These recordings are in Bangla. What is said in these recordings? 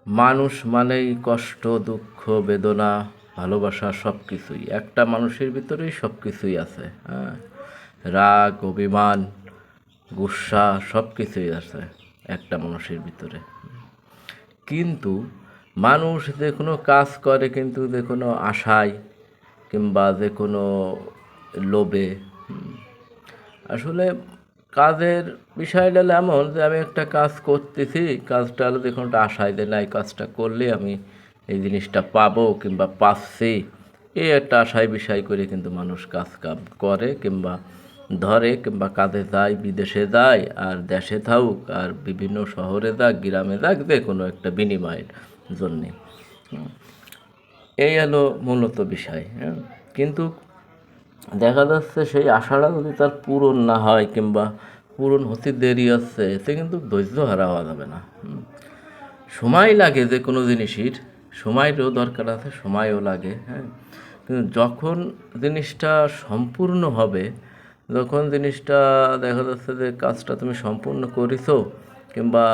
মানুষ মানেই কষ্ট, দুঃখ, বেদনা, ভালোবাসা সব কিছুই একটা মানুষের ভিতরেই সব কিছুই আছে। হ্যাঁ, রাগ, অভিমান, গুসা সব কিছুই আছে একটা মানুষের ভিতরে। কিন্তু মানুষ যে কোনো কাজ করে কিন্তু যে কোনো আশায় কিংবা যে কোনো লোভে। আসলে কাজের বিষয়টা হলো এমন যে আমি একটা কাজ করতেছি, কাজটা হলো দেখুন একটা আশায় যে না এই কাজটা করলে আমি এই জিনিসটা পাবো কিংবা পাচ্ছি, এই একটা আশায় বিষয় করে কিন্তু মানুষ কাজ কাম করে কিংবা ধরে কিংবা কাজে যায়, বিদেশে যায় আর দেশে থাকুক আর বিভিন্ন শহরে যাক, গ্রামে যাক, যে কোনো একটা বিনিময়ের জন্যে। এই হলো মূলত বিষয়। হ্যাঁ, কিন্তু দেখা যাচ্ছে সেই আশাটা যদি তার পূরণ না হয় কিংবা পূরণ হতে দেরি আছে, সে কিন্তু ধৈর্য হারা হওয়া যাবে না। সময় লাগে যে কোনো জিনিসের, সময়েরও দরকার আছে, সময়ও লাগে। হ্যাঁ, কিন্তু যখন জিনিসটা সম্পূর্ণ হবে, যখন জিনিসটা দেখা যাচ্ছে যে কাজটা তুমি সম্পূর্ণ করেছো কিংবা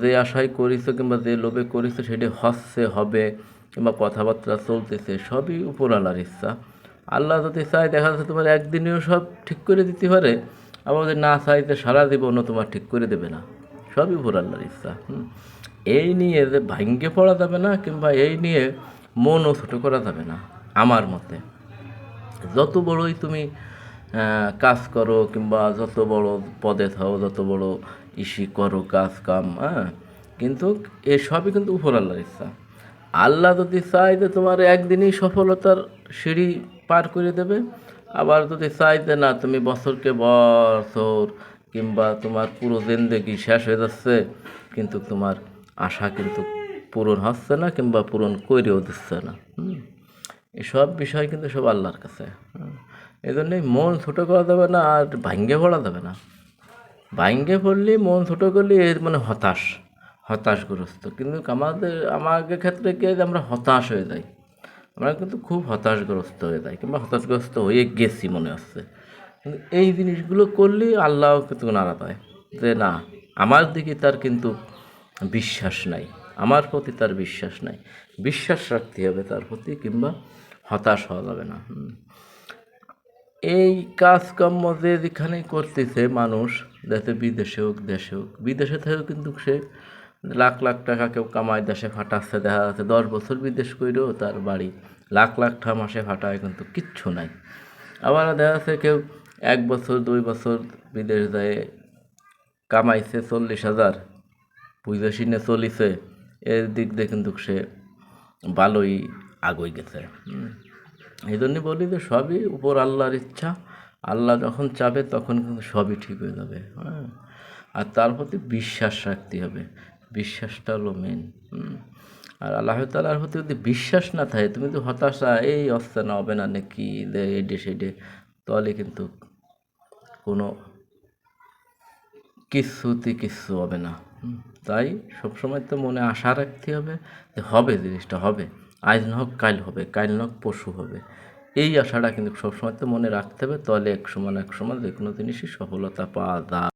যে আশায় করেছো কিংবা যে লোভে করেছো সেটা হচ্ছে, হবে কিংবা কথাবার্তা চলতেছে, সবই উপরওয়ালার ইচ্ছা। আল্লাহ যদি চায় দেখা যাচ্ছে তোমার একদিনেও সব ঠিক করে দিতে পারে, আবার যদি না চাইতে সারা জীবনও তোমার ঠিক করে দেবে না, সবই উপরওয়ালার ইচ্ছা। এই নিয়ে যে ভাঙ্গে পড়া যাবে না কিংবা এই নিয়ে মনও ছোটো করা যাবে না আমার মতে। যত বড়ই তুমি কাজ করো কিংবা যত বড় পদে থাও, যত বড় ইসি করো কাজ কাম, হ্যাঁ, কিন্তু এসবই কিন্তু উপরওয়ালার ইচ্ছা। আল্লাহ যদি চায় যে তোমার একদিনই সফলতার সিঁড়ি পার করে দেবে, আবার যদি চায় যে না তুমি বছরকে বছর কিংবা তোমার পুরো জিন্দেগি শেষ হয়ে যাচ্ছে কিন্তু তোমার আশা কিন্তু পূরণ হচ্ছে না কিংবা পূরণ করেও দিচ্ছে না। এসব বিষয় কিন্তু সব আল্লাহর কাছে। এই জন্যই মন ছোটো করা যাবে না আর ভাঙ্গে পড়া যাবে না। ভাঙ্গে পড়লে মন ছোটো করলে এর মানে হতাশগ্রস্ত। কিন্তু আমাদের ক্ষেত্রে কি হয় যে আমরা হতাশ হয়ে যাই, আমরা কিন্তু খুব হতাশগ্রস্ত হয়ে যাই কিংবা হতাশগ্রস্ত হয়ে গেছি মনে হচ্ছে। কিন্তু এই জিনিসগুলো করলেই আল্লাহ কিন্তু নারাজ হয় যে না, আমার দিকে তার কিন্তু বিশ্বাস নাই, আমার প্রতি তার বিশ্বাস নাই। বিশ্বাস রাখতে হবে তার প্রতি কিংবা হতাশ হওয়া যাবে না। এই কাজকর্ম যে যেখানেই করতেছে মানুষ, যাতে বিদেশে হোক দেশে হোক, বিদেশে থেকেও কিন্তু সে লাখ লাখ টাকা কেউ কামায় দেশে ফাটাচ্ছে, দেখা যাচ্ছে 10 বছর বিদেশ করেও তার বাড়ি লাখ লাখ টাকা মাসে ফাটায় কিন্তু কিচ্ছু নাই। আবার দেখা যাচ্ছে কেউ 1 বছর 2 বছর বিদেশ যায় কামাইছে 40,000, বুঝে শুনে চলিছে, এর দিক দিয়ে কিন্তু সে ভালোই আগুই গেছে। এই জন্যই বলি যে সবই উপর আল্লাহর ইচ্ছা। আল্লাহ যখন চাবে তখন কিন্তু সবই ঠিক হয়ে যাবে। হ্যাঁ, আর তার প্রতি বিশ্বাস রাখতে হবে, বিশ্বাসটা হলো মেন। আর আল্লাহ তাআলার প্রতি যদি বিশ্বাস না থাকে, তুমি তো হতাশা এই হচ্ছে না, হবে না নাকি এডে সেডে, তাহলে কিন্তু কোনো কিচ্ছু হবে না। তাই সবসময় তো মনে আশা রাখতে হবে যে হবে, জিনিসটা হবে, আজ না হোক কাল হবে, কাল না হোক পরশু হবে। এই আশাটা কিন্তু সবসময় তো মনে রাখতে হবে, তাহলে এক সময় না এক সময় যে কোনো জিনিসই সফলতা পাওয়া যায়।